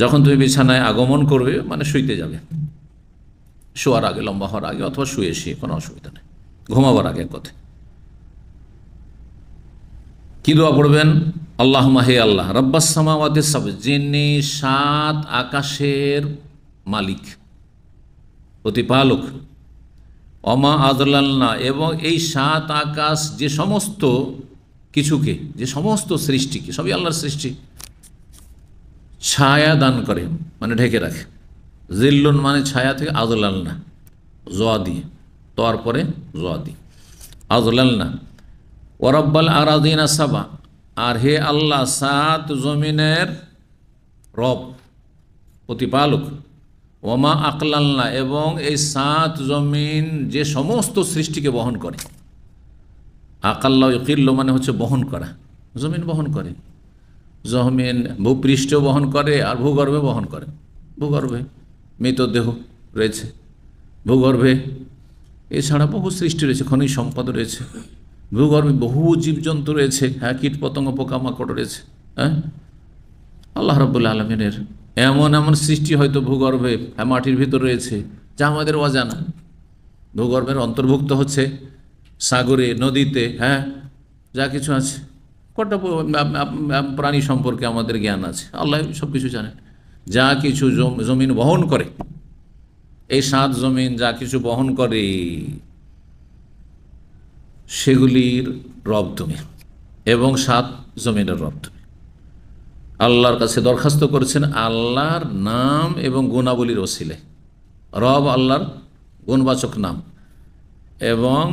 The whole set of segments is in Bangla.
যখন তুমি বিছানায় আগমন করবে মানে শুইতে যাবে, শোয়ার আগে, লম্বা হওয়ার আগে, অথবা শুয়ে কোনো অসুবিধা নেই, ঘুমাবার আগে কথা। কি দোয়া পড়বেন? আল্লাহুম্মা, হে আল্লাহ, রব্বাস সামাওয়াতি সাব, যিনি 7 আকাশের মালিক, প্রতিপালক, অমা আদলালনা, এবং এই 7 আকাশ যে সমস্ত কিছুকে, যে সমস্ত সৃষ্টিকে, সবই আল্লাহর সৃষ্টি, ছায়া দান করে মানে ঢেকে রাখে। জিল্লুন মানে ছায়া থেকে, আদলালনা জোয়া দিয়ে, তোয়ার পরে জোয়া দিয়ে, আদলালনা। ওয়ারাব্বাল আরাদিনা সাবা, আর হে আল্লাহ 7 জমিনের রব, প্রতিপালক, ওমা আকলালনা, এবং এই 7 জমিন যে সমস্ত সৃষ্টিকে বহন করে। আকাল্লা ইকিল্ল মানে হচ্ছে বহন করা, জমিন বহন করে, জমিন ভূপৃষ্ঠেও বহন করে আর ভূগর্ভে বহন করে। ভূগর্ভে মৃতদেহ রয়েছে, ভূগর্ভে এছাড়া বহু সৃষ্টি রয়েছে, খনিজ সম্পদ রয়েছে, ভূগর্ভে বহু জীবজন্তু রয়েছে, হ্যাঁ, কীট পতঙ্গ, পোকামাকড় রয়েছে। হ্যাঁ, আল্লাহ রাব্বুল আলামিনের এমন এমন সৃষ্টি হয়তো ভূগর্ভে, হ্যাঁ, মাটির ভিতর রয়েছে, যা আমাদের অজানা। ভূগর্ভের অন্তর্ভুক্ত হচ্ছে সাগরে, নদীতে, হ্যাঁ, যা কিছু আছে। কটা প্রাণী সম্পর্কে আমাদের জ্ঞান আছে, আল্লাহ সব কিছু জানেন। যা কিছু জমিন বহন করে, এই 7 জমিন যা কিছু বহন করে, সেগুলির রব তুমি, এবং 7 জমিনের রব তুমি। আল্লাহর কাছে দরখাস্ত করেছেন আল্লাহর নাম এবং গুণাবলীর ওসিলায়। রব আল্লাহর গুণবাচক নাম, এবং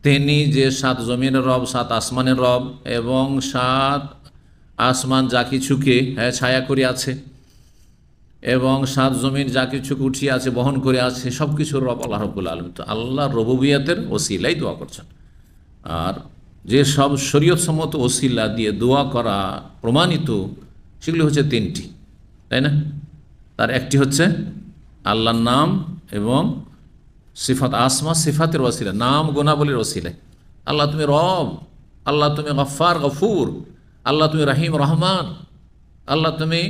তিনি যে 7 জমিনের রব, 7 আসমানের রব, এবং 7 আসমান যা কিছুকে, হ্যাঁ, ছায়া করে আছে, এবং 7 জমিন যা কিছুকে উঠিয়ে আছে, বহন করে আছে, সব কিছুর রব আল্লাহ রাব্বুল আলামিন। তো আল্লাহর রুবুবিয়তের ওসিলাই দোয়া করছেন। আর যে সব শরীয়ত সম্মত ওসিলা দিয়ে দোয়া করা প্রমাণিত, সেগুলি হচ্ছে 3টি, তাই না? তার একটি হচ্ছে আল্লাহর নাম এবং সিফাত, আসমা সিফাতের ওসিলা, নাম গুণাবলীর ওসিলায়। আল্লাহ তুমি রব, আল্লাহ তুমি গফফার গফুর, আল্লাহ তুমি রাহিম রহমান, আল্লাহ তুমি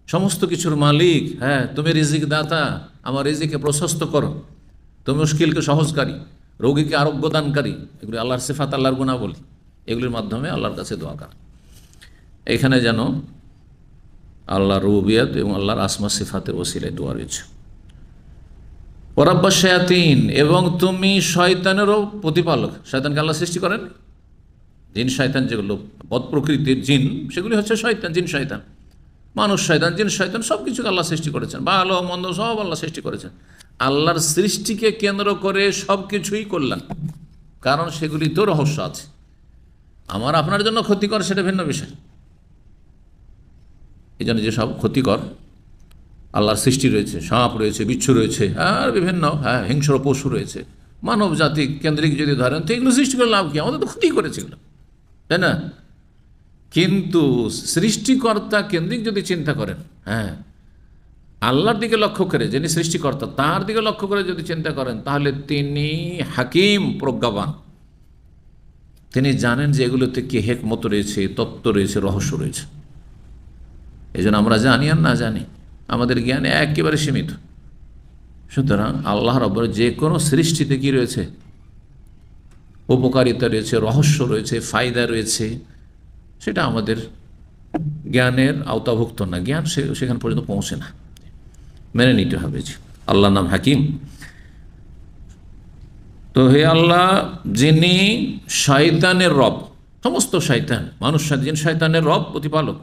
সমস্ত কিছুর মালিক, হ্যাঁ, তুমি রিজিক দাতা, আমার রিজিকে প্রশস্ত করো, তুমি মুশকিলকে সহজকারী, রোগীকে আরোগ্য দানকারী। এগুলি আল্লাহর সিফাত, আল্লাহর গুণাবলী, এগুলির মাধ্যমে আল্লাহর কাছে দোয়া করা। এখানে যেন আল্লাহর রুবুবিয়ত এবং আল্লাহর আসমা সিফাতের ওসিলায় দোয়া রয়েছে। ওরাব্বাস শায়াতিন, এবং তুমি শয়তানেরও প্রতিপালক। শয়তানকে আল্লাহ সৃষ্টি করেন, জিন শয়তান যেগুলো বদ প্রকৃতির জিন, সেগুলি হচ্ছে শয়তান, জিন শয়তান। মানুষ শয়তান, জিন শয়তান, সব কিছুকে আল্লাহ সৃষ্টি করেছেন, ভালো মন্দ সব আল্লাহ সৃষ্টি করেছেন। আল্লাহর সৃষ্টিকে কেন্দ্র করে সব কিছুই করলেন, কারণ সেগুলি তো রহস্য আছে। আমার আপনার জন্য ক্ষতিকর সেটা ভিন্ন বিষয়। এই জন্য যেসব ক্ষতিকর আল্লাহর সৃষ্টি রয়েছে, সাপ রয়েছে, বিচ্ছু রয়েছে, আর বিভিন্ন, হ্যাঁ, হিংস্র পশু রয়েছে, মানব জাতি কেন্দ্রিক যদি ধরেন, তো এগুলো সৃষ্টি করে লাভ কি? আমাদের তো ক্ষতি করেছে এগুলো, তাই না? কিন্তু সৃষ্টিকর্তা কেন্দ্রিক যদি চিন্তা করেন, হ্যাঁ, আল্লাহর দিকে লক্ষ্য করে, যিনি সৃষ্টিকর্তা তার দিকে লক্ষ্য করে যদি চিন্তা করেন, তাহলে তিনি হাকিম, প্রজ্ঞাবান। তিনি জানেন যে এগুলোতে কি হেকমত রয়েছে, তত্ত্ব রয়েছে, রহস্য রয়েছে। এই জন্য আমরা জানি আর না জানি, আমাদের জ্ঞান একেবারে সীমিত। সুতরাং আল্লাহ রাব্বুল যে কোনো সৃষ্টিতে কি রয়েছে? উপকারিতা রয়েছে, রহস্য রয়েছে, ফায়দা রয়েছে, সেটা আমাদের জ্ঞানের আওতাভুক্ত না। জ্ঞান সেখানে পর্যন্ত পৌঁছে না, মেনে নিতে হবে। যে আল্লাহর নাম হাকিম। তো হে আল্লাহ, যিনি শয়তানের রব, সমস্ত শয়তান, মানুষ জিন শয়তানের রব, প্রতিপালক,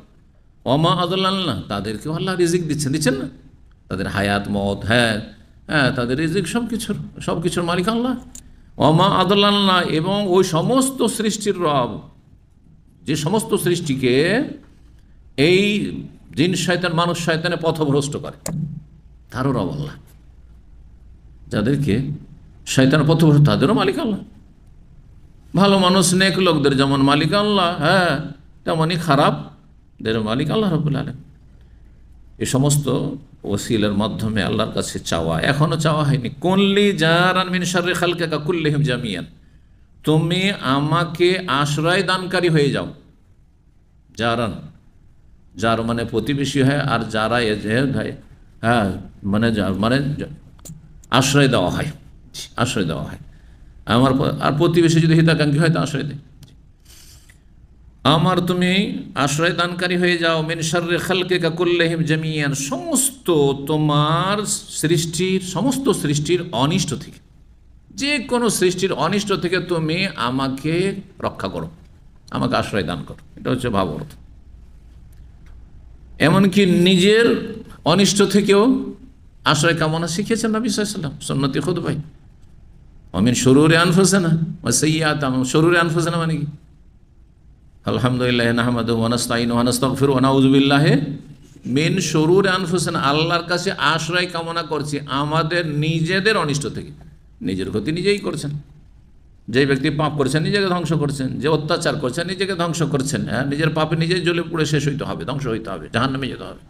অমা আদল্লাহ, তাদেরকেও আল্লাহ রিজিক দিচ্ছেন না? তাদের হায়াত, মত, হ্যাঁ হ্যাঁ, তাদের রিজিক সব কিছুর মালিক আল্লাহ। অমা আদল্লাহ, এবং ওই সমস্ত সৃষ্টির রব, যে সমস্ত সৃষ্টিকে এই জিন শয়তান, মানুষ শয়তানে পথভ্রষ্ট করে, তারও রব আল্লাহ। যাদেরকে শয়তান পথভ্রষ্ট, তাদেরও মালিক আল্লাহ। ভালো মানুষ, নেক লোকদের যেমন মালিক আল্লাহ, হ্যাঁ, তেমনই খারাপদের মালিক আল্লাহ রাব্বুল আলামিন। এই সমস্ত ওসিলার মাধ্যমে আল্লাহর কাছে চাওয়া, এখনো চাওয়া হয়নি। কুল্লি জারান মিন শাররি খালকিকা কুল্লিহিম জামিয়ান, তুমি আমাকে আশ্রয় দানকারী হয়ে যাও। জারান, যার মানে প্রতিবেশী হয় আর যারা হয়, হ্যাঁ, মানে আশ্রয় দেওয়া হয়, আশ্রয় দেওয়া হয়। আর প্রতিবেশী যদি হিতাকাঙ্ক্ষী হয় তা আশ্রয় দেয়। আমার তুমি আশ্রয় দানকারী হয়ে যাও মিন শাররি খালকিকা কুল্লিহিম জামিয়ান, সমস্ত তোমার সমস্ত সৃষ্টির অনিষ্ট থেকে, যে কোনো সৃষ্টির অনিষ্ট থেকে তুমি আমাকে রক্ষা করো, আমাকে আশ্রয় দান করো। এটা হচ্ছে ভাব অর্থ। এমনকি নিজের অনিষ্ট থেকেও আশ্রয় কামনা শিখিয়েছেন নবী সাল্লাল্লাহু আলাইহি ওয়াসাল্লাম সুন্নতি খুতবায়। অমিন শুরুরে আনফুসিনা ওয়া সাইয়্যাতিম, শুরুরে আনফুসিনা মানে কি? আলহামদুলিল্লাহ নাহমাদুহু ওয়া নাস্তাঈনুহু ওয়া নাস্তাগফিরুহু ওয়া নাউযু বিল্লাহি মিন শুরুরি আনফুসিনা, আল্লাহর কাছে আশ্রয় কামনা করছি আমাদের নিজেদের অনিষ্ট থেকে। নিজের ক্ষতি নিজেই করছেন। যে ব্যক্তি পাপ করছেন নিজেকে ধ্বংস করছেন, যে অত্যাচার করছেন নিজেকে ধ্বংস করছেন। হ্যাঁ, নিজের পাপে নিজেই জ্বলে পুড়ে শেষ হইতে হবে, ধ্বংস হইতে হবে, জাহান্নামে যেতে হবে।